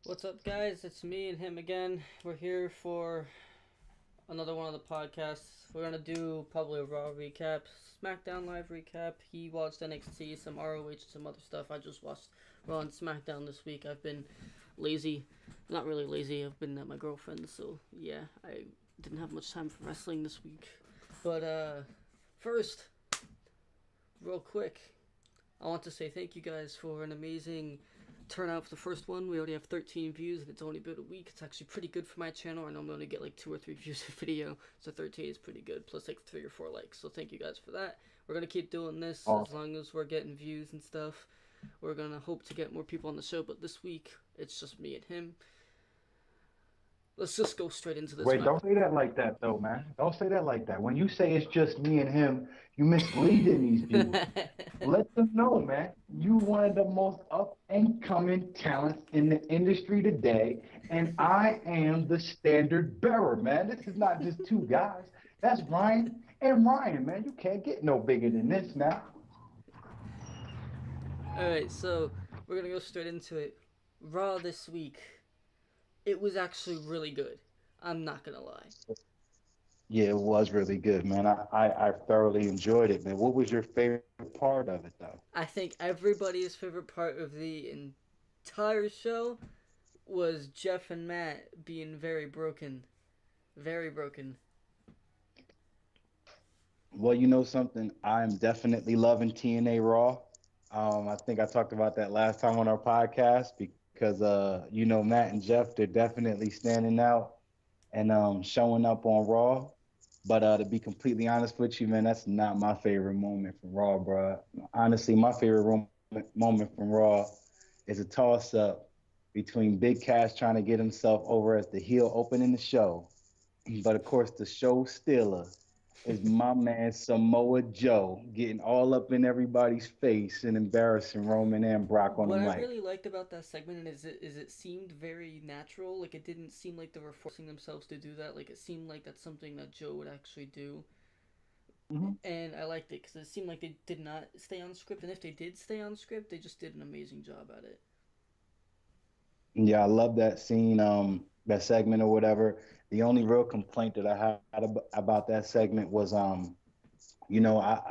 What's up, guys? It's me and him again. We're here for another one of the podcasts. We're gonna do probably a Raw recap, SmackDown Live recap. He watched NXT, some ROH, some other stuff. I just watched Raw and SmackDown this week. I've been lazy. Not really lazy. I've been at my girlfriend's, so yeah, I didn't have much time for wrestling this week. But first, real quick, I want to say thank you guys for an amazing turnout for the first one. We already have 13 views and it's only been a week. It's actually pretty good for my channel. I normally only get like 2 or 3 views a video, so 13 is pretty good, plus like 3 or 4 likes. So thank you guys for that. We're gonna keep doing this as Awesome. long as we're getting views and stuff. We're gonna hope to get more people on the show, but this week it's just me and him. Let's just go straight into this Wait, match. don't say that like that though, man. Don't say that like that. When you say it's just me and him, you misleading these viewers. Let them know, man. You one of the most up and coming talents in the industry today, and I am the standard bearer, man. This is not just two guys. That's Ryan and Ryan, man. You can't get no bigger than this now. Alright, so we're gonna go straight into it. Raw this week. It was actually really good. I'm not gonna lie. Yeah, it was really good, man. I thoroughly enjoyed it, man. What was your favorite part of it, though? I think everybody's favorite part of the entire show was Jeff and Matt being very broken. Very broken. Well, you know something? I'm definitely loving TNA Raw. I think I talked about that last time on our podcast because Matt and Jeff, they're definitely standing out and showing up on Raw. But to be completely honest with you, man, that's not my favorite moment from Raw, bro. Honestly, my favorite moment from Raw is a toss up between Big Cass trying to get himself over as the heel opening the show. But of course, the show stealer is my man Samoa Joe getting all up in everybody's face and embarrassing Roman and Brock on the What I mic. really liked about that segment is it seemed very natural. Like it didn't seem like they were forcing themselves to do that. Like it seemed like that's something that Joe would actually do. Mhm. And I liked it because it seemed like they did not stay on script. And if they did stay on script, they just did an amazing job at it. Yeah, I love that scene, that segment or whatever. The only real complaint that I had about that segment was, I've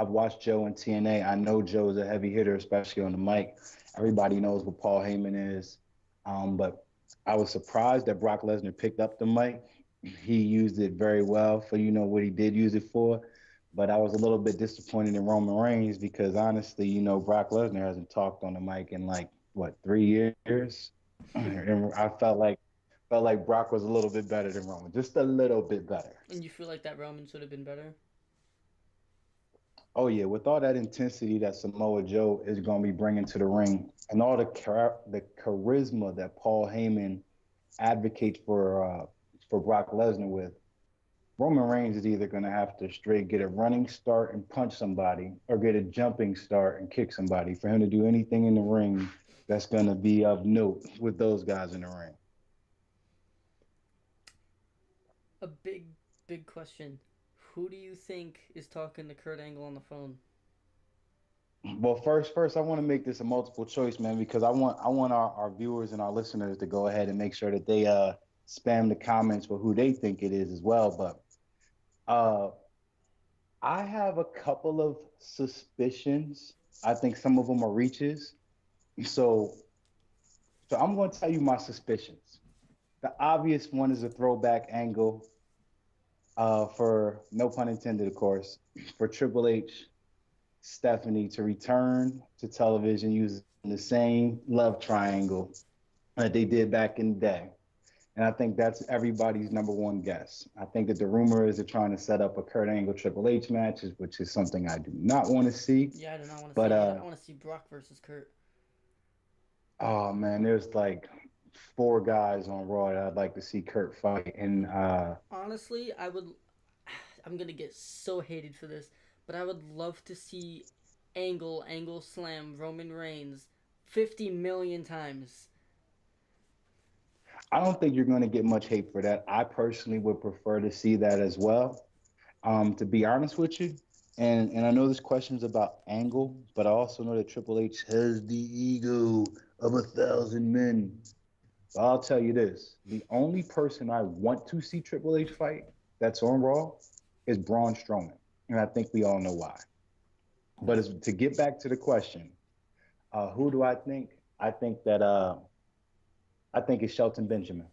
watched Joe in TNA. I know Joe's a heavy hitter, especially on the mic. Everybody knows what Paul Heyman is. But I was surprised that Brock Lesnar picked up the mic. He used it very well for, what he did use it for. But I was a little bit disappointed in Roman Reigns because honestly, Brock Lesnar hasn't talked on the mic in like, what, 3 years? And I felt like Brock was a little bit better than Roman, just a little bit better. And you feel like that Roman should have been better? Oh yeah, with all that intensity that Samoa Joe is going to be bringing to the ring, and all the charisma that Paul Heyman advocates for Brock Lesnar with, Roman Reigns is either going to have to straight get a running start and punch somebody, or get a jumping start and kick somebody for him to do anything in the ring that's going to be of note with those guys in the ring. A big question. Who do you think is talking to Kurt Angle on the phone? Well, first, I want to make this a multiple choice, man, because I want our viewers and our listeners to go ahead and make sure that they spam the comments for who they think it is as well. But uh, I have a couple of suspicions. I think some of them are reaches. So, so I'm going to tell you my suspicions. The obvious one is a throwback angle, for no pun intended, of course, for Triple H Stephanie to return to television using the same love triangle that they did back in the day. And I think that's everybody's number one guess. I think that the rumor is they're trying to set up a Kurt Angle Triple H match, which is something I do not want to see. Yeah, I do not want to But see it. I want to see Brock versus Kurt. oh man, there's like four guys on Raw that I'd like to see Kurt fight. And Honestly, I would. I'm gonna get so hated for this, but I would love to see Angle slam Roman Reigns 50 million times. I don't think you're going to get much hate for that. I personally would prefer to see that as well. To be honest with you. And I know this question's about Angle, but I also know that Triple H has the ego of 1,000 men. I'll tell you this: the only person I want to see Triple H fight that's on Raw is Braun Strowman, and I think we all know why. But to get back to the question, who do I think? I think it's Shelton Benjamin.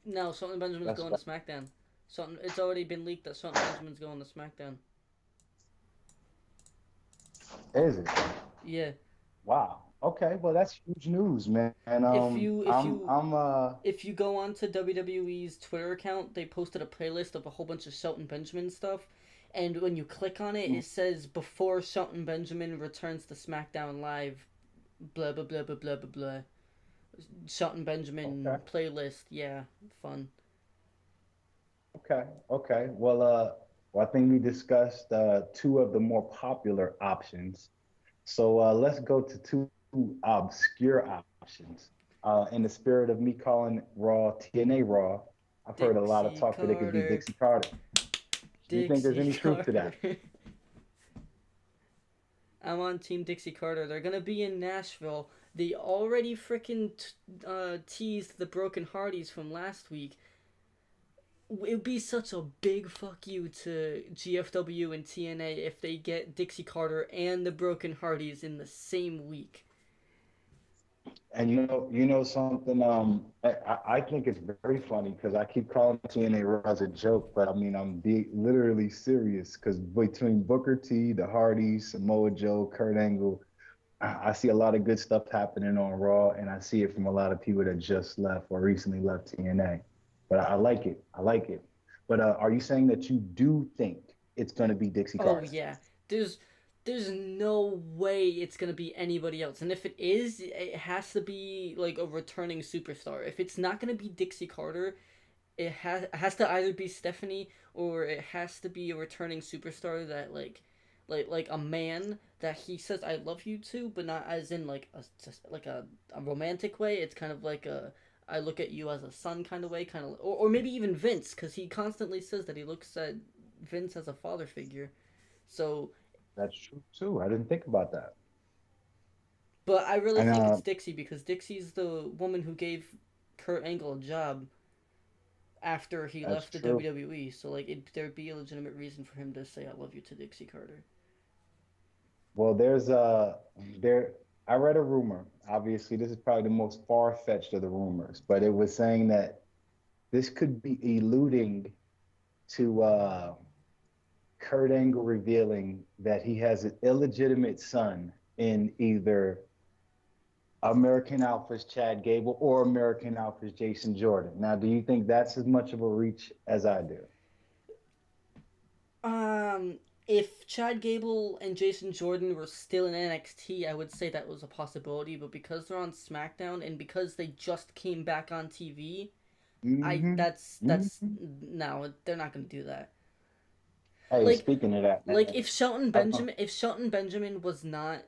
No, Shelton Benjamin's That's going to SmackDown. Shelton, it's already been leaked that Shelton Benjamin's going to SmackDown. is it. Yeah. Wow. Okay. Well, that's huge news, man. And If you if you I'm if you go onto WWE's Twitter account, they posted a playlist of a whole bunch of Shelton Benjamin stuff, and when you click on it, it says before Shelton Benjamin returns to SmackDown Live, blah blah blah blah blah blah blah. Shelton okay. Benjamin playlist, yeah, fun. Okay. Okay. Well, I think we discussed two of the more popular options. So let's go to two obscure options. In the spirit of me calling Raw TNA Raw, I've heard a lot of Dixie talk that it could be Carter, Dixie Carter. Do you think there's Dixie any truth to Carter. that? I'm on Team Dixie Carter. They're gonna be in Nashville. They already freaking teased the Broken Hardys from last week. It would be such a big fuck you to GFW and TNA if they get Dixie Carter and the Broken Hardys in the same week. And you know something. I think it's very funny because I keep calling TNA Raw as a joke, but I mean literally serious. Because between Booker T, the Hardys, Samoa Joe, Kurt Angle, I see a lot of good stuff happening on Raw, and I see it from a lot of people that just left or recently left TNA. But I like it. I like it. But are you saying that you do think it's going to be Dixie Oh Carter? yeah, there's there's no way it's gonna be anybody else, and if it is, it has to be like a returning superstar. If it's not gonna be Dixie Carter, it has to either be Stephanie or it has to be a returning superstar that like a man that he says I love you to, but not as in like a just like a romantic way. It's kind of like a I look at you as a son kind of way, kind of, or maybe even Vince, because he constantly says that he looks at Vince as a father figure. So, That's true too. I didn't think about that. but I really And think it's Dixie because Dixie's the woman who gave Kurt Angle a job after he that's left the true. WWE. So like there'd be a legitimate reason for him to say I love you to Dixie Carter. Well, there. I read a rumor. Obviously, this is probably the most far-fetched of the rumors, but it was saying that this could be alluding to Kurt Angle revealing that he has an illegitimate son in either American Alpha's Chad Gable or American Alpha's Jason Jordan. Now, do you think that's as much of a reach as I do? Um, if Chad Gable and Jason Jordan were still in NXT, I would say that was a possibility. But because they're on SmackDown and because they just came back on TV, I Mm-hmm. that's Mm-hmm. no, they're not gonna do that. Hey, Like speaking of that, like man, If Shelton Benjamin was not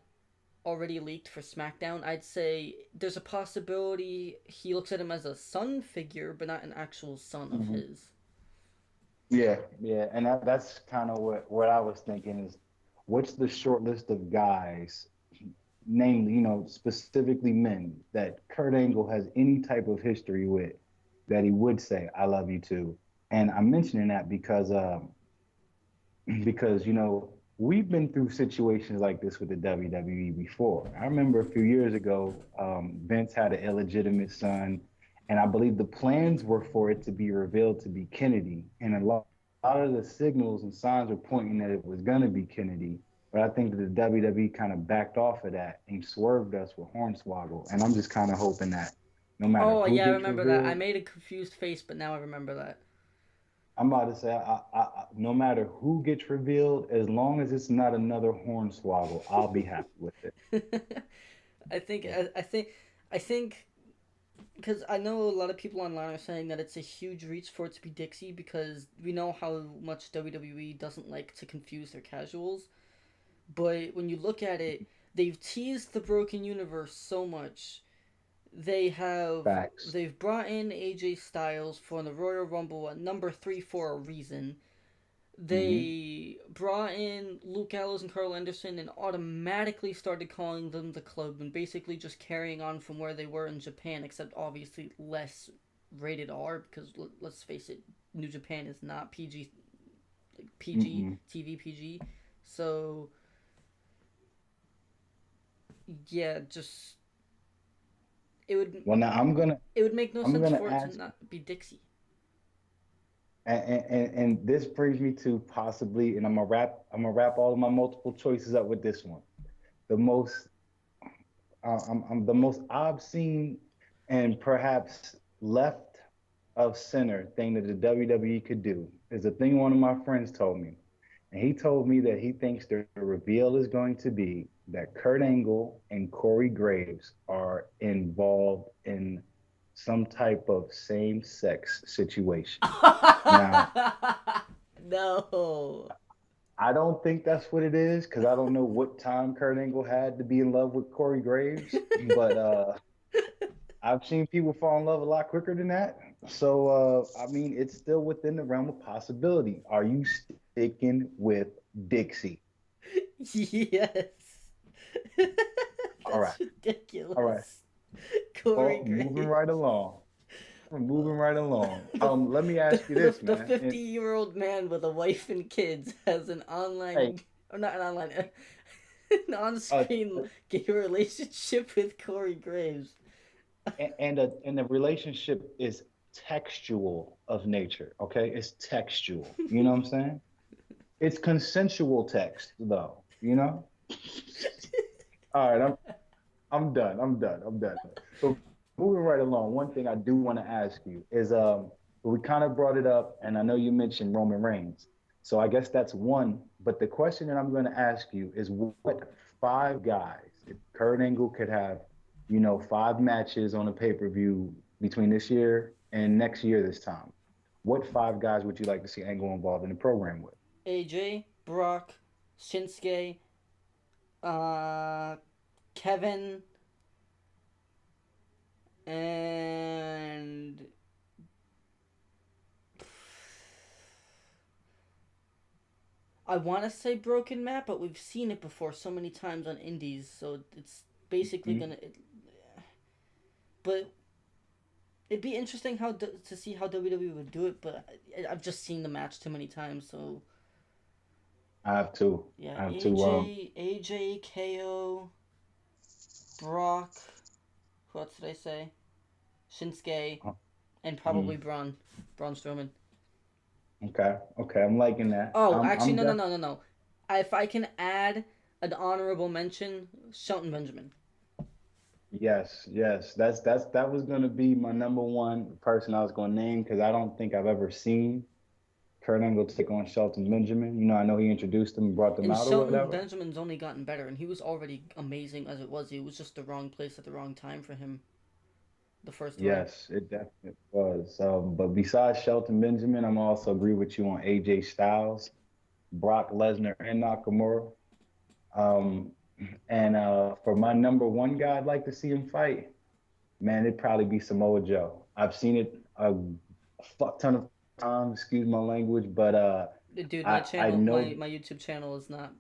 already leaked for SmackDown, I'd say there's a possibility he looks at him as a son figure, but not an actual son of mhm. his. Yeah, yeah, and that's kind of what I was thinking is, what's the short list of guys, namely, specifically men that Kurt Angle has any type of history with, that he would say "I love you" to, and I'm mentioning that because we've been through situations like this with the WWE before. I remember a few years ago, Vince had an illegitimate son, and I believe the plans were for it to be revealed to be Kennedy, and a lot of the signals and signs were pointing that it was going to be Kennedy. But I think that the WWE kind of backed off of that and swerved us with Hornswoggle, and I'm just kind of hoping that no matter Oh who yeah, I gets remember that. I revealed, made a confused face, but now I remember that. I'm about to say, no matter who gets revealed, as long as it's not another Hornswoggle, I'll be happy with it. I think I think because I know a lot of people online are saying that it's a huge reach for it to be Dixie because we know how much WWE doesn't like to confuse their casuals. But when you look at it, they've teased the Broken Universe so much. Facts. They've brought in AJ Styles for the Royal Rumble at number 3 for a reason. Mm-hmm. they brought in Luke Gallows and Carl Anderson and automatically started calling them the Club and basically just carrying on from where they were in Japan, except obviously less rated R because let's face it, New Japan is not PG, like PG Mm-mm. TV PG. So yeah, just it would Well, now it would make no I'm sense gonna for it to ask, not be Dixie. and this brings me to possibly, and I'm gonna wrap all of my multiple choices up with this one. The most I'm the most obscene and perhaps left of center thing that the WWE could do is a thing one of my friends told me. And he told me that he thinks the reveal is going to be that Kurt Angle and Corey Graves are involved in some type of same sex situation. Now, No. I don't think that's what it is because I don't know what time Kurt Angle had to be in love with Corey Graves, but I've seen people fall in love a lot quicker than that. So, I mean, it's still within the realm of possibility. Are you sticking with Dixie? Yes. All right. That's All right. ridiculous. Corey Well, moving Graves. right along. We're moving right along. The Let me ask you this, the man. 50-year-old man with a wife and kids has an Hey, online, or not an online, an uh, on-screen gay relationship with Corey Graves. and the relationship is textual of nature. Okay, it's textual. You know what I'm saying? It's consensual text, though. You know. All right, I'm done. I'm done. I'm done. So moving right along, one thing I do want to ask you is we kind of brought it up, and I know you mentioned Roman Reigns. So I guess that's one. But the question that I'm going to ask you is what five guys, if Kurt Angle could have, five matches on a pay-per-view between this year and next year this time, what five guys would you like to see Angle involved in the program with? AJ, Brock, Shinsuke, uh, Kevin, and I want to say Broken Matt, but we've seen it before so many times on Indies, so it's basically Mhm. gonna. But it'd be interesting to see how WWE would do it. But I've just seen the match too many times, so I have two. yeah. I have two. AJ, KO, Brock. Who else did I say? Shinsuke, Uh, and probably mhm. Braun Strowman. Okay. Okay. I'm liking that. Oh, I'm actually, I'm no, no, def- no, no, no. If I can add an honorable mention, Shelton Benjamin. yes. That was gonna be my number one person I was gonna name because I don't think I've ever seen Kurt Angle take on Shelton Benjamin. I know he introduced them and brought them And out or Shelton whatever. Benjamin's only gotten better, and he was already amazing as it was. It was just the wrong place at the wrong time for him the first time. Yes, it definitely was. But besides Shelton Benjamin, I'm also agree with you on AJ Styles, Brock Lesnar, and Nakamura. Um, and for my number one guy I'd like to see him fight, man, it'd probably be Samoa Joe. I've seen it a fuck ton of times, excuse my language, but Dude, my I channel, know. my YouTube channel is not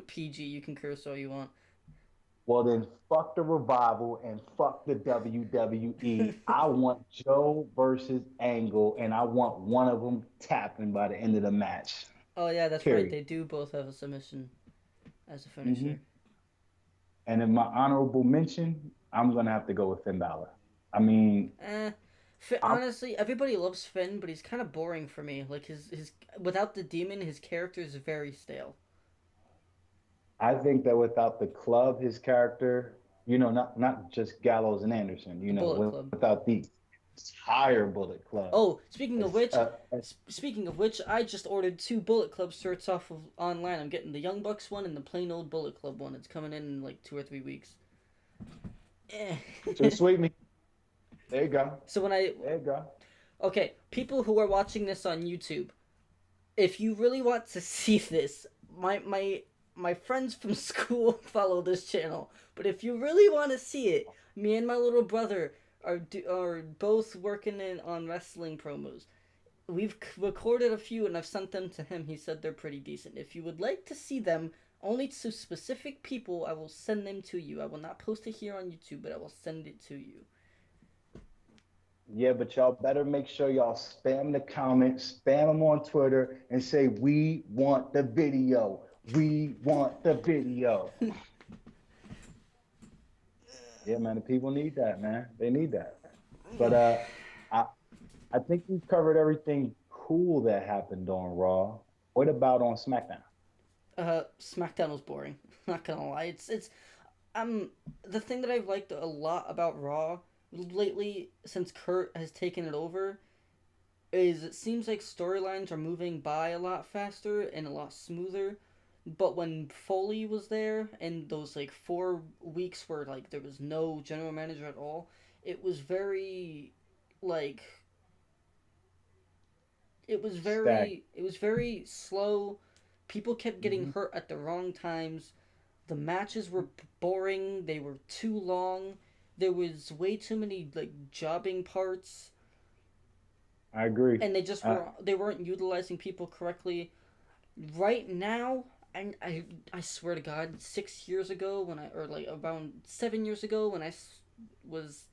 PG. You can curse all you want. Well, then fuck the revival and fuck the WWE. I want Joe versus Angle, and I want one of them tapping by the end of the match. Oh yeah, that's right. Period. They do both have a submission as a Hmm. finisher. And in my honorable mention, I'm gonna have to go with Finn Balor. I mean, Eh. I Honestly, everybody loves Finn, but he's kind of boring for me. Like his without the demon, his character is very stale. I think that without the club, his character, not just Gallows and Anderson, The Bullet Club. without the entire Bullet Club, Oh, speaking of it's which, speaking of which, I just ordered two Bullet Club shirts off of online. I'm getting the Young Bucks one and the plain old Bullet Club one. It's coming in like 2 or 3 weeks. Eh. just sweet me. There you go. So when I There you go. okay, people who are watching this on YouTube, if you really want to see this, my friends from school follow this channel. But if you really want to see it, me and my little brother are both working on wrestling promos. we've recorded a few and I've sent them to him. He said they're pretty decent. If you would like to see them, only to specific people, I will send them to you. I will not post it here on YouTube, but I will send it to you. Yeah, but y'all better make sure y'all spam the comments, spam them on Twitter, and say, "We want the video. We want the video." Yeah, man, the people need that, man. They need that. But I I think we covered everything cool that happened on Raw. What about on SmackDown? SmackDown was boring. Not gonna lie, it's the thing that I've liked a lot about Raw lately since Kurt has taken it over is it seems like storylines are moving by a lot faster and a lot smoother. But when Foley was there and those like 4 weeks where like there was no general manager at all, it was very like Stack. it was very slow. People kept getting Hmm. hurt at the wrong times. The matches were boring. They were too long. There was way too many like jobbing parts, I agree. and they weren't utilizing people correctly. Right now, I swear to God, 6 years ago when I or like around 7 years ago when was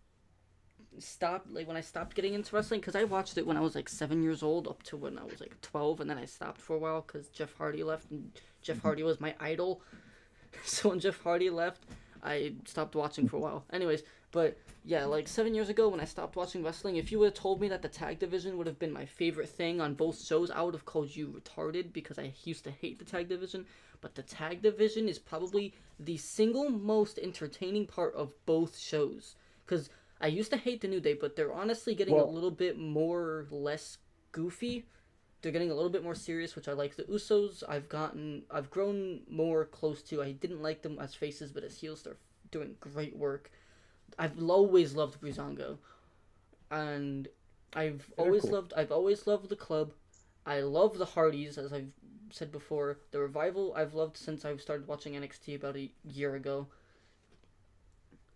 stopped like when I stopped getting into wrestling because I watched it when I was like 7 years old up to when I was like 12, and then I stopped for a while because Jeff Hardy left, and Jeff Hardy was my idol. So when Jeff Hardy left, I stopped watching for a while. Anyways, but yeah, like 7 years ago when I stopped watching wrestling, if you would have told me that the tag division would have been my favorite thing on both shows, I would have called you retarded because I used to hate the tag division. But the tag division is probably the single most entertaining part of both shows. Because I used to hate the New Day, but they're honestly getting a Well, little bit more less goofy. They're getting a little bit more serious, which I like. The Usos, I've grown more close to. I didn't like them as faces, but as heels, they're doing great work. I've always loved Breezango, and they're cool. I've always loved the club. I love the Hardys, as I've said before. The Revival I've loved since I've started watching NXT about a year ago,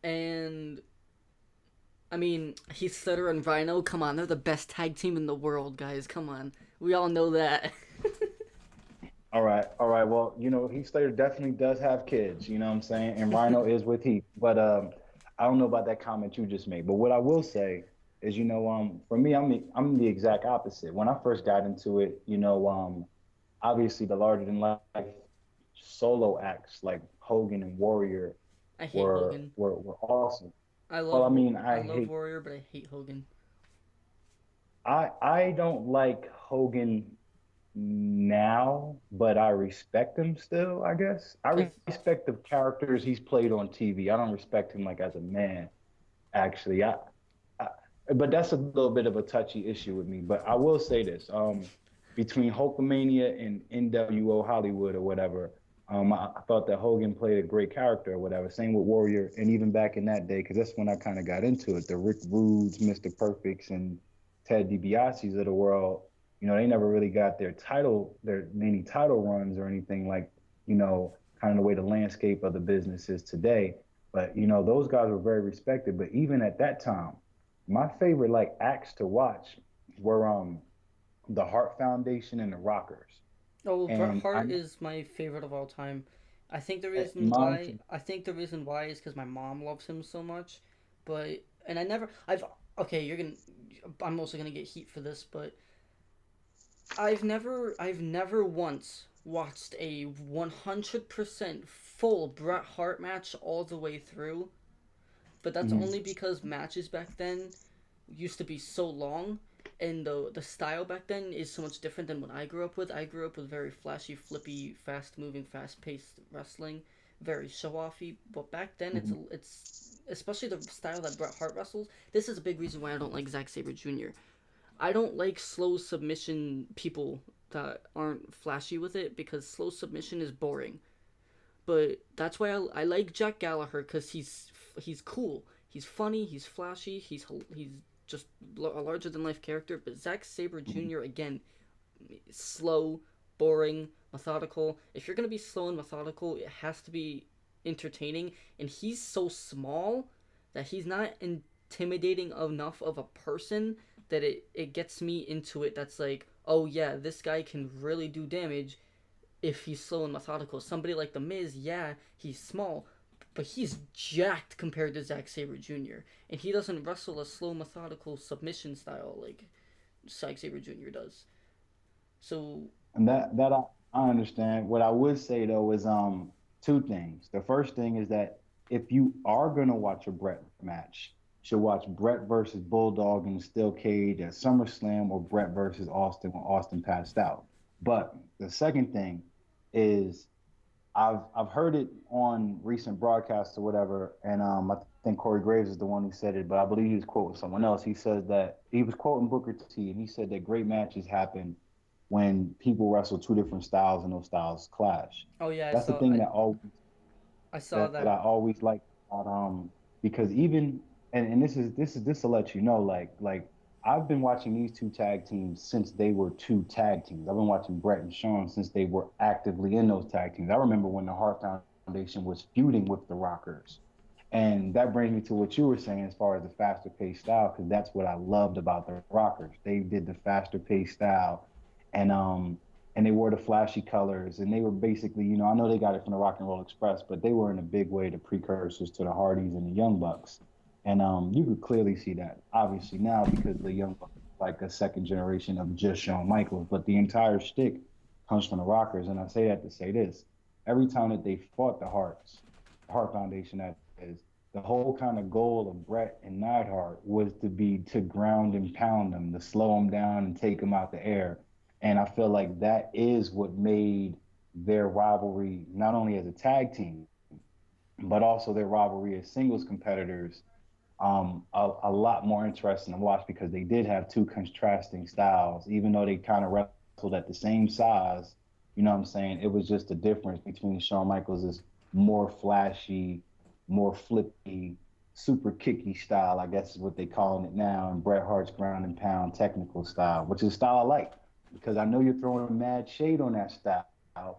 and I mean, Heath Slater and Rhino, come on, they're the best tag team in the world, guys. Come on. We all know that. All right, all right. Well, Heath Slater definitely does have kids. You know what I'm saying? And Rhino is with Heath, but I don't know about that comment you just made. But what I will say is, for me, I'm the exact opposite. When I first got into it, obviously the larger than life solo acts like Hogan and Warrior I hate were Hogan. were were awesome. Well, I mean, I love Warrior, but I hate Hogan. I don't like Hogan now, but I respect him still, I guess. I Cause respect the characters he's played on TV. I don't respect him like as a man, actually. I but that's a little bit of a touchy issue with me. But I will say this: between Hulkamania and NWO Hollywood or whatever, I thought that Hogan played a great character or whatever. Same with Warrior, and even back in that day, because that's when I kind of got into it. The Rick Rudes, Mr. Perfects, and Ted DiBiase's of the world. They never really got their many title runs or anything like, kind of the way the landscape of the business is today. But those guys were very respected. But even at that time, my favorite like acts to watch were the Hart Foundation and the Rockers. oh, Bret And I Hart is my favorite of all time. mine, I think the reason why is because my mom loves him so much. But and I never I've okay you're gonna I'm also gonna get heat for this, but I've never once watched a 100% full Bret Hart match all the way through. But that's only mhm, because matches back then used to be so long, and the style back then is so much different than what I grew up with. I grew up with very flashy, flippy, fast moving, fast paced wrestling, very show offy. But back then, mhm, it's especially the style that Bret Hart wrestles. This is a big reason why I don't like Zack Saber Jr. I don't like slow submission people that aren't flashy with it because slow submission is boring. But that's why I like Jack Gallagher because he's cool, he's funny, he's flashy, he's just a larger than life character. But Zack Saber mhm, Jr. again, slow, boring, methodical. If you're gonna be slow and methodical, it has to be entertaining. And he's so small that he's not intimidating enough of a person that it gets me into it. That's like, oh yeah, this guy can really do damage if he's slow and methodical. Somebody like The Miz, yeah, he's small, but he's jacked compared to Zack Sabre Jr. And he doesn't wrestle a slow, methodical submission style like Zack Sabre Jr. does. So And I understand. What I would say though is two things. The first thing is that if you are gonna watch a Brett match, you should watch Brett versus Bulldog in the steel cage at SummerSlam or Brett versus Austin when Austin passed out. But the second thing is I've heard it on recent broadcasts or whatever, and I think Corey Graves is the one who said it, but I believe he was quoting someone else. He says that he was quoting Booker T, and he said that great matches happen when people wrestle two different styles and those styles clash. oh yeah, That's the thing I saw that that. I always like about because even and this to let you know like I've been watching these two tag teams since they were two tag teams. I've been watching Brett and Sean since they were actively in those tag teams. I remember when the Hart Foundation was feuding with the Rockers. And that brings me to what you were saying as far as the faster paced style, because that's what I loved about the Rockers. They did the faster paced style, and and they wore the flashy colors, and they were basically, I know they got it from the Rock and Roll Express, but they were in a big way the precursors to the Hardys and the Young Bucks. And you could clearly see that, obviously, now because the Young Bucks are like a second generation of just Shawn Michaels, but the entire shtick comes from the Rockers. And I say that to say this: every time that they fought the Hart Foundation, that is, the whole kind of goal of Brett and Neidhart was to ground and pound them, to slow them down and take them out the air. And I feel like that is what made their rivalry, not only as a tag team, but also their rivalry as singles competitors, a lot more interesting to watch, because they did have two contrasting styles. Even though they kind of wrestled at the same size, you know what I'm saying? It was just a difference between Shawn Michaels' more flashy, more flippy, super kicky style, I guess is what they calling it now, and Bret Hart's ground and pound technical style, which is a style I like, because I know you're throwing mad shade on that style.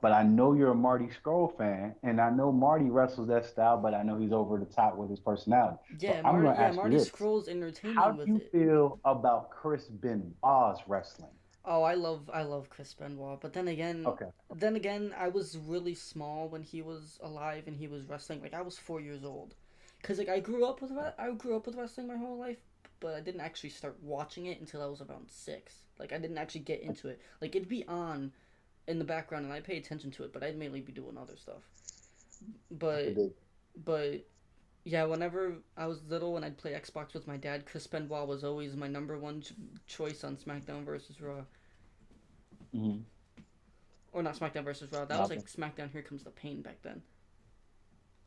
But I know you're a Marty Scurll fan, and I know Marty wrestles that style, but I know he's over the top with his personality. So I'm going to ask you Marty this. Scurll's How entertaining do with you it. feel about Chris Benoit's wrestling? Oh, I love Chris Benoit, but Okay. then again, I was really small when he was alive and he was wrestling. Like I was 4 years old, cause like I grew up with wrestling my whole life, but I didn't actually start watching it until I was around 6. Like I didn't actually get into it. Like it'd be on in the background and I pay attention to it, but I'd mainly be doing other stuff. But but yeah, whenever I was little and I'd play Xbox with my dad, Chris Benoit was always my number one choice on SmackDown versus Raw. Mm-hmm. Or not SmackDown versus Raw. That was like SmackDown Here Comes the Pain back then.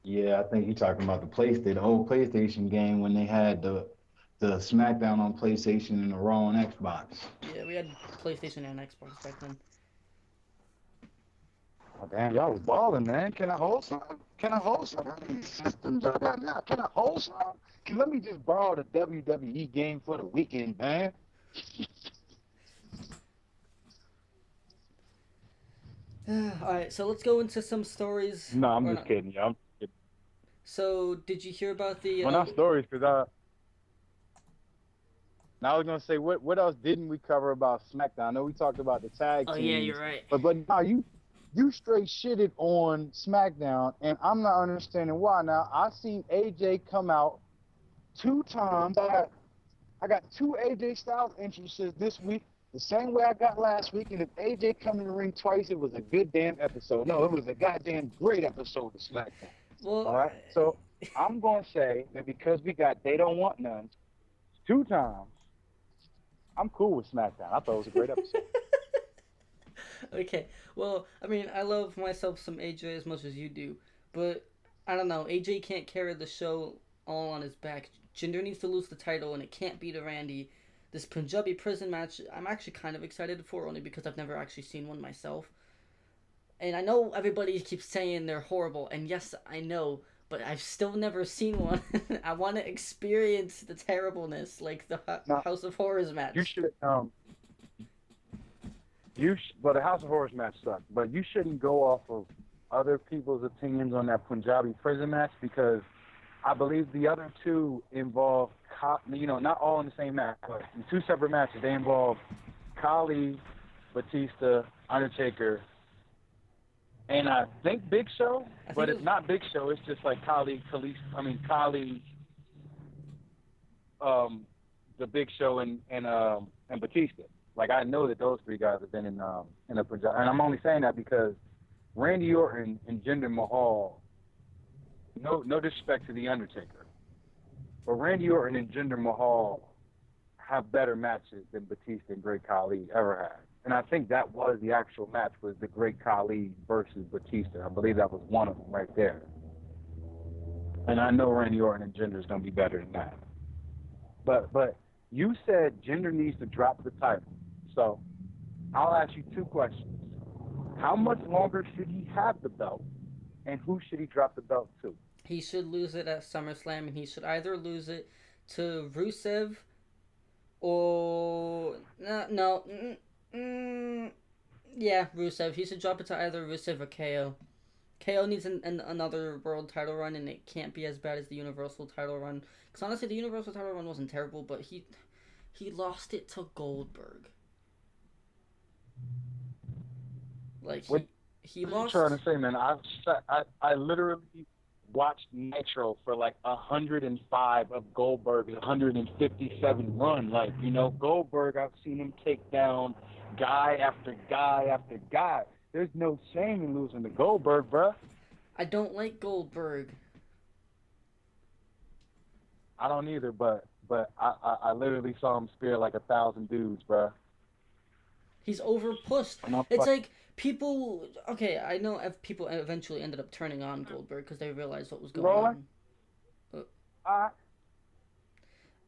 Yeah, I think you're talking about the old PlayStation game when they had the SmackDown on PlayStation and the Raw on Xbox. Yeah, we had PlayStation and Xbox back then. Oh, damn, y'all was balling, man. Can I hold some? Can I hold some of these systems I got now? Can I hold some? Let me just borrow the WWE game for the weekend, man. Alright, so let's go into some stories. No, I'm Or just not. kidding, y'all. So, did you hear about the. Well, not stories, because now I was gonna say what else didn't we cover about SmackDown? I know we talked about the tag Oh, yeah, teams, you're right. but now you straight shitted on SmackDown, and I'm not understanding why. Now I seen AJ come out 2 times. I got 2 AJ Styles entrances this week, the same way I got last week. And if AJ come in the ring twice, it was a good damn episode. No, it was a goddamn great episode of SmackDown. Well, All right, so I'm gonna say that because we got They Don't Want None 2 times, I'm cool with SmackDown. I thought it was a great episode. okay. Well, I mean, I love myself some AJ as much as you do, but I don't know. AJ can't carry the show all on his back. Jinder needs to lose the title, and it can't be to Randy. This Punjabi prison match, I'm actually kind of excited for, only because I've never actually seen one myself. And I know everybody keeps saying they're horrible, and yes, I know, but I've still never seen one. I want to experience the terribleness, like the Now, House of Horrors you match. should well, the House of Horrors match sucked, but you shouldn't go off of other people's opinions on that Punjabi prison match, because I believe the other two involve, not all in the same match, but in two separate matches. They involve Khali, Batista, Undertaker, and I think Big Show, but it's not Big Show. It's just like Khali, the Big Show and Batista. Like I know that those three guys have been in a project, and I'm only saying that because Randy Orton and Jinder Mahal. No disrespect to the Undertaker, but Randy Orton and Jinder Mahal have better matches than Batista and Great Khali ever had. And I think that was the actual match, was the Great Khali versus Batista. I believe that was one of them right there. And I know Randy Orton and Jinder is going to be better than that. But you said Jinder needs to drop the title. So I'll ask you two questions. How much longer should he have the belt? And who should he drop the belt to? He should lose it at SummerSlam, and he should either lose it to Rusev or yeah, Rusev. He should drop it to either Rusev or KO. KO needs another world title run, and it can't be as bad as the Universal title run. Because honestly, the Universal title run wasn't terrible, but he lost it to Goldberg. Like he lost. What are you trying to say, man? I literally watched Nitro for like 105 of Goldberg's 157 run. Like, Goldberg, I've seen him take down guy after guy after guy. There's no shame in losing to Goldberg, bruh. I don't like Goldberg. I don't either, but I literally saw him spear like 1,000 dudes, bruh. He's overpushed. It's like people. Okay, I know people eventually ended up turning on Goldberg because they realized what was going on.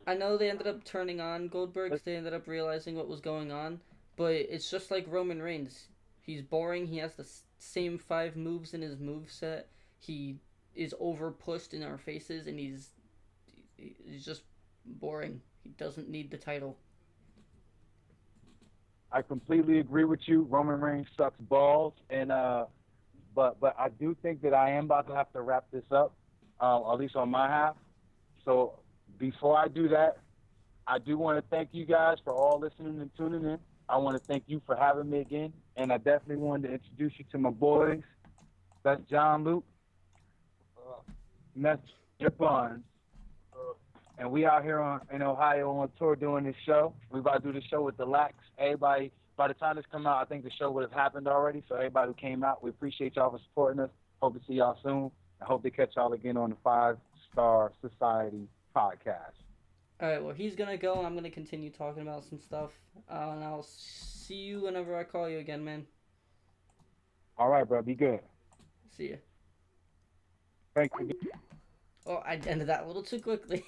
I know they ended up turning on Goldberg because they ended up realizing what was going on. But it's just like Roman Reigns. He's boring. He has the same 5 moves in his moveset. He is overpushed in our faces, and he's just boring. He doesn't need the title. I completely agree with you. Roman Reigns sucks balls, and but I do think that I am about to have to wrap this up, at least on my half. So before I do that, I do want to thank you guys for all listening and tuning in. I want to thank you for having me again, and I definitely wanted to introduce you to my boys. That's John Luke, and that's Jeff Barnes. And we out here in Ohio on tour doing this show. We about to do the show with the Lax. Everybody, by the time this come out, I think the show would have happened already. So everybody who came out, we appreciate y'all for supporting us. Hope to see y'all soon. I hope to catch y'all again on the 5 Star Society podcast. All right, well, he's going to go. I'm going to continue talking about some stuff. And I'll see you whenever I call you again, man. All right, bro. Be good. See ya. Thank you. Oh, I ended that a little too quickly.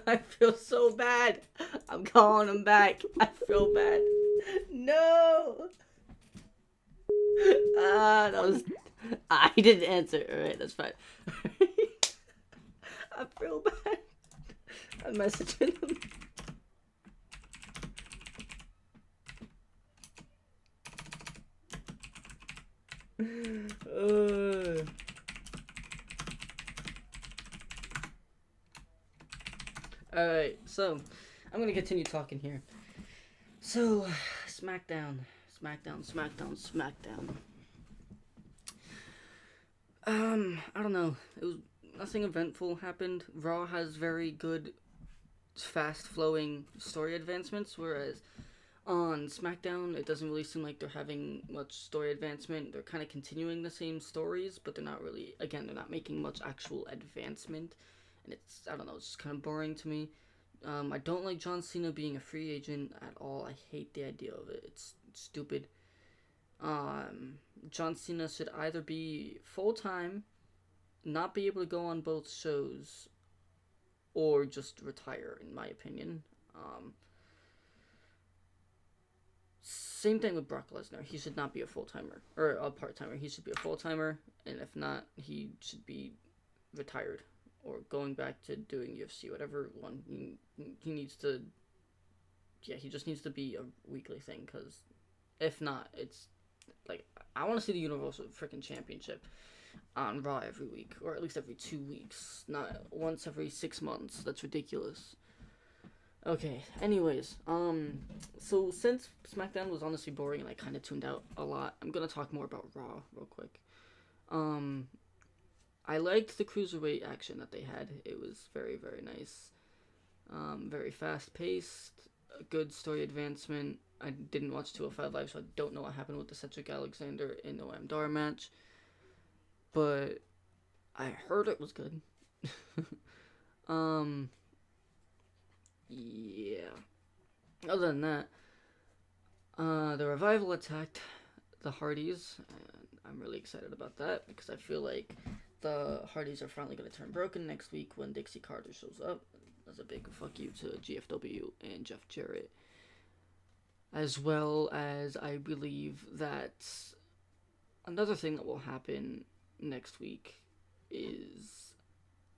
I feel so bad. I'm calling him back. I feel bad. No. He didn't answer. All right, that's fine. I feel bad. I'm messaging him. Alright, so I'm gonna continue talking here. So, SmackDown. I don't know. It was nothing eventful happened. Raw has very good, fast-flowing story advancements, whereas on SmackDown, it doesn't really seem like they're having much story advancement. They're kind of continuing the same stories, but they're not really, again, they're not making much actual advancement. And it's, I don't know, it's just kind of boring to me. I don't like John Cena being a free agent at all. I hate the idea of it. It's stupid. John Cena should either be full-time, not be able to go on both shows, or just retire, in my opinion. Same thing with Brock Lesnar. He should not be a full-timer, or a part-timer. He should be a full-timer, and if not, he should be retired, or going back to doing UFC, whatever one. He needs to, he just needs to be a weekly thing, because if not, it's, like, I want to see the Universal freaking Championship. on Raw every week, or at least every 2 weeks, not once every 6 months. That's ridiculous. Okay, anyways, so since SmackDown was honestly boring and I kind of tuned out a lot, I'm gonna talk more about Raw real quick. I liked the cruiserweight action that they had. It was very, very nice. Very fast paced, a good story advancement. I didn't watch 205 Live, so I don't know what happened with the Cedric Alexander and Noam Dar match, but I heard it was good. Yeah. Other than that, the Revival attacked the Hardys, and I'm really excited about that because I feel like the Hardys are finally going to turn broken next week when Dixie Carter shows up. That's a big fuck you to GFW and Jeff Jarrett. As well as I believe that another thing that will happen next week is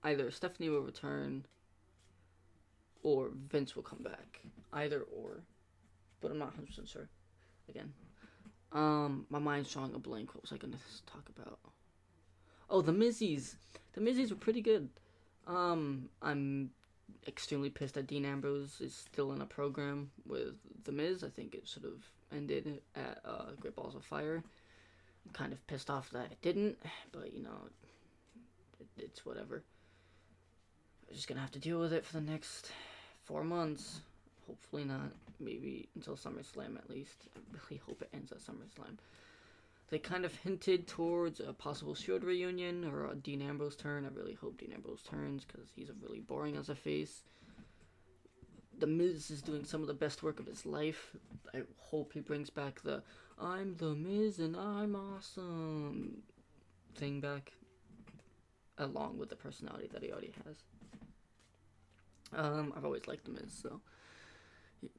either Stephanie will return or Vince will come back. Either or. But I'm not 100% sure. Again. My mind's drawing a blank. What was I going to talk about? Oh, the Mizzies. The Mizzies were pretty good. I'm extremely pissed that Dean Ambrose is still in a program with The Miz. I think it should have ended at Great Balls of Fire. I'm kind of pissed off that it didn't, but you know, it's whatever. I'm just gonna have to deal with it for the next 4 months. Hopefully not. Maybe until SummerSlam at least. I really hope it ends at SummerSlam. They kind of hinted towards a possible Shield reunion or a Dean Ambrose turn. I really hope Dean Ambrose turns because he's really boring as a face. The Miz is doing some of the best work of his life. I hope he brings back the "I'm the Miz and I'm awesome" thing back, along with the personality that he already has. I've always liked the Miz, so.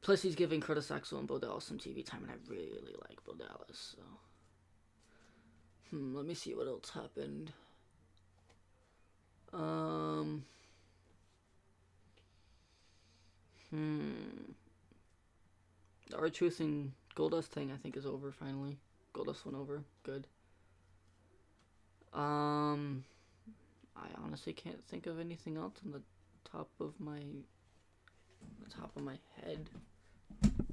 Plus, he's giving Curtis Axel and Bo Dallas some TV time, and I really like Bo Dallas, so. Let me see what else happened. The R-Truth and Goldust thing, I think, is over finally. Goldust went over. Good. I honestly can't think of anything else on the top of my head.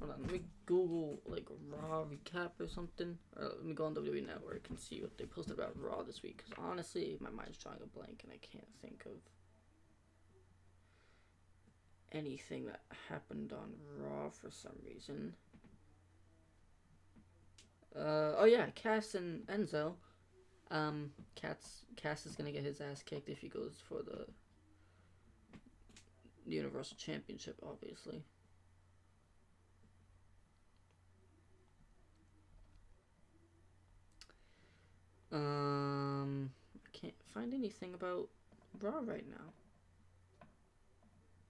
Hold on, let me Google like Raw recap or something. Or let me go on WWE Network and see what they posted about Raw this week. Because honestly, my mind's drawing a blank and I can't think of anything that happened on Raw for some reason. Oh yeah, Cass and Enzo. Cass is gonna get his ass kicked if he goes for the Universal Championship, obviously. I can't find anything about Raw right now.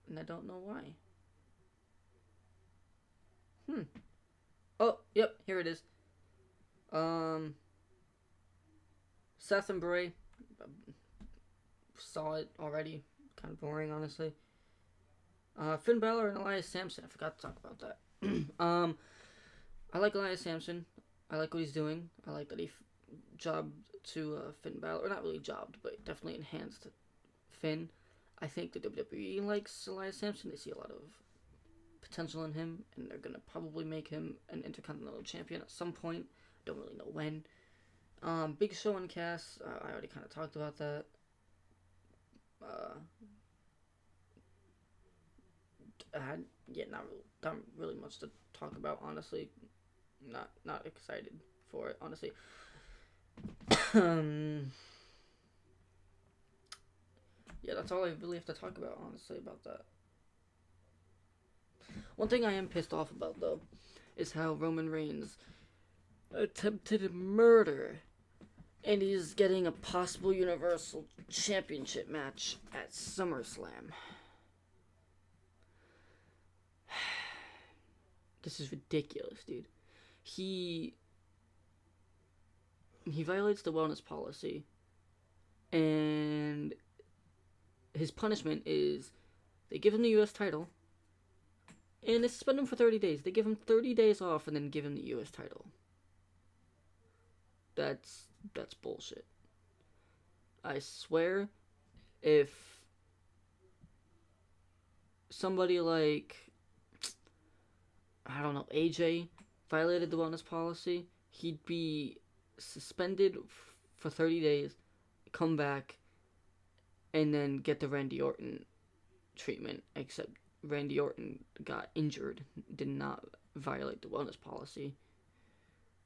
And I don't know why. Oh, yep, here it is. Seth and Bray. Saw it already. Kind of boring, honestly. Finn Balor and Elias Samson. I forgot to talk about that. I like Elias Samson. I like what he's doing. I like that he jobbed to Finn Balor. Or not really jobbed, but definitely enhanced Finn. I think the WWE likes Elias Samson. They see a lot of potential in him, and they're going to probably make him an Intercontinental Champion at some point. Don't really know when. Big Show and Cass. I already kind of talked about that. Not really much to talk about, honestly. Not excited for it, honestly. Yeah, that's all I really have to talk about, honestly, about that. One thing I am pissed off about, though, is how Roman Reigns attempted murder, and he's getting a possible Universal Championship match at SummerSlam. This is ridiculous, dude. He violates the wellness policy, and his punishment is they give him the U.S. title, and they suspend him for 30 days. They give him 30 days off and then give him the U.S. title. That's bullshit. I swear, if somebody like, I don't know, AJ violated the wellness policy, he'd be suspended for 30 days, come back, and then get the Randy Orton treatment, except Randy Orton got injured, did not violate the wellness policy,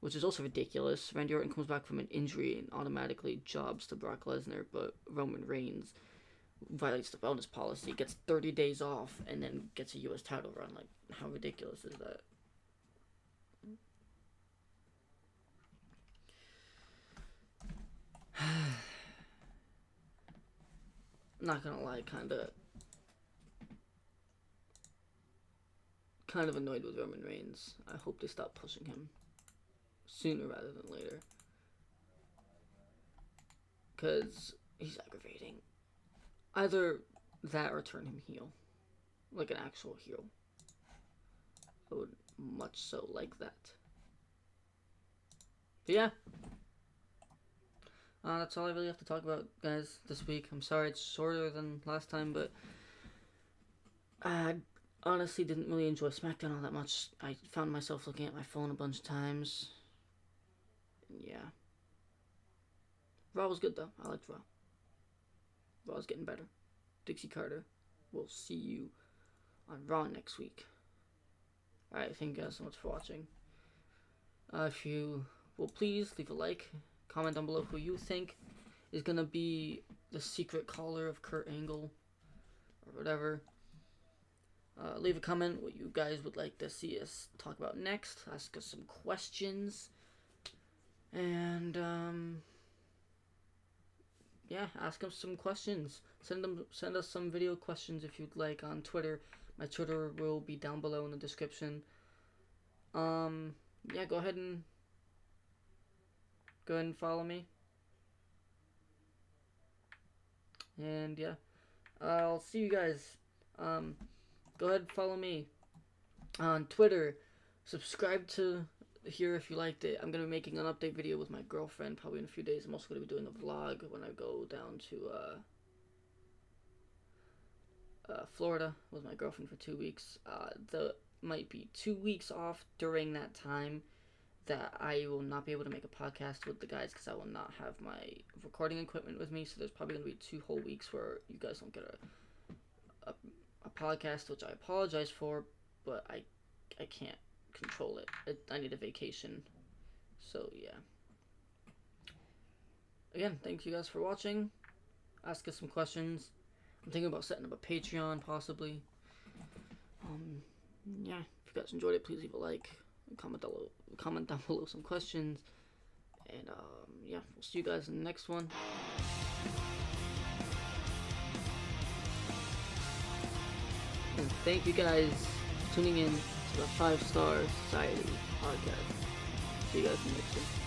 which is also ridiculous. Randy Orton comes back from an injury and automatically jobs to Brock Lesnar, but Roman Reigns violates the wellness policy, gets 30 days off, and then gets a U.S. title run. Like, how ridiculous is that? I'm not gonna lie, kind of annoyed with Roman Reigns. I hope they stop pushing him sooner rather than later, because he's aggravating. Either that or turn him heel, like an actual heel. I would much so like that. But yeah, that's all I really have to talk about, guys, this week. I'm sorry it's shorter than last time, but I honestly didn't really enjoy SmackDown all that much. I found myself looking at my phone a bunch of times. Yeah. Raw was good, though. I liked Raw. Raw's getting better. Dixie Carter. We'll see you on Raw next week. Alright, thank you guys so much for watching. If you will please leave a like, comment down below who you think is gonna be the secret caller of Kurt Angle, or whatever. Leave a comment what you guys would like to see us talk about next. Ask us some questions. And, yeah, ask us some questions. Send us some video questions if you'd like on Twitter. My Twitter will be down below in the description. Yeah, go ahead and follow me. And yeah, I'll see you guys. Go ahead and follow me on Twitter. Subscribe to here if you liked it. I'm gonna be making an update video with my girlfriend probably in a few days. I'm also gonna be doing a vlog when I go down to Florida with my girlfriend for 2 weeks. There might be 2 weeks off during that time that I will not be able to make a podcast with the guys because I will not have my recording equipment with me. So there's probably gonna be 2 whole weeks where you guys don't get a podcast, which I apologize for, but I can't control it. I need a vacation. So yeah. Again, thank you guys for watching. Ask us some questions. I'm thinking about setting up a Patreon, possibly. Yeah, if you guys enjoyed it, please leave a like, comment down below some questions, and yeah, we'll see you guys in the next one. And thank you guys for tuning in to the 5 Star Society podcast. See you guys in the next one.